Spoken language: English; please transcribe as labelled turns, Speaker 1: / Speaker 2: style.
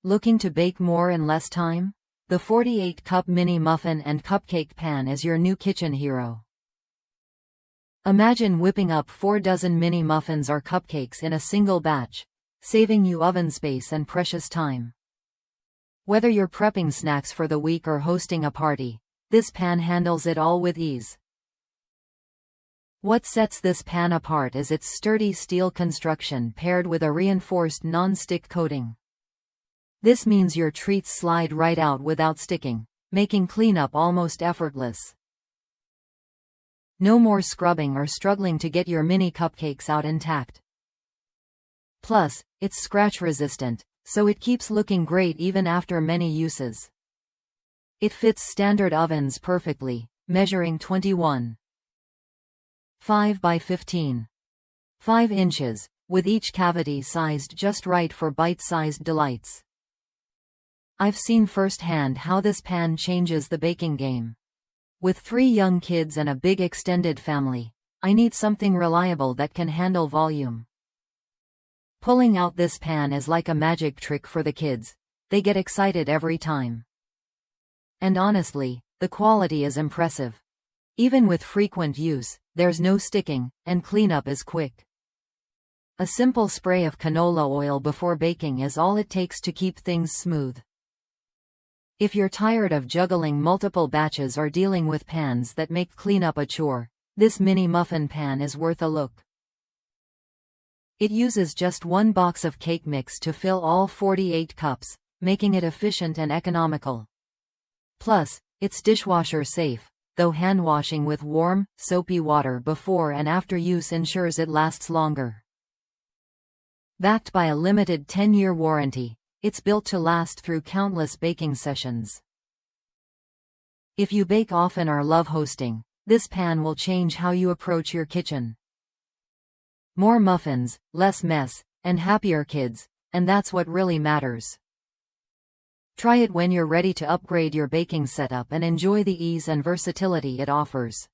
Speaker 1: Looking to bake more in less time? The 48-cup mini muffin and cupcake pan is your new kitchen hero. Imagine whipping up 4 dozen mini muffins or cupcakes in a single batch, saving you oven space and precious time. Whether you're prepping snacks for the week or hosting a party, this pan handles it all with ease. What sets this pan apart is its sturdy steel construction paired with a reinforced non-stick coating. This means your treats slide right out without sticking, making cleanup almost effortless. No more scrubbing or struggling to get your mini cupcakes out intact. Plus, it's scratch-resistant, so it keeps looking great even after many uses. It fits standard ovens perfectly, measuring 21.5 by 15.5 inches, with each cavity sized just right for bite-sized delights. I've seen firsthand how this pan changes the baking game. With 3 young kids and a big extended family, I need something reliable that can handle volume. Pulling out this pan is like a magic trick for the kids. They get excited every time. And honestly, the quality is impressive. Even with frequent use, there's no sticking, and cleanup is quick. A simple spray of canola oil before baking is all it takes to keep things smooth. If you're tired of juggling multiple batches or dealing with pans that make cleanup a chore, this mini muffin pan is worth a look. It uses just 1 box of cake mix to fill all 48 cups, making it efficient and economical. Plus, it's dishwasher safe, though hand washing with warm, soapy water before and after use ensures it lasts longer. Backed by a limited 10-year warranty, it's built to last through countless baking sessions. If you bake often or love hosting, this pan will change how you approach your kitchen. More muffins, less mess, and happier kids, and that's what really matters. Try it when you're ready to upgrade your baking setup and enjoy the ease and versatility it offers.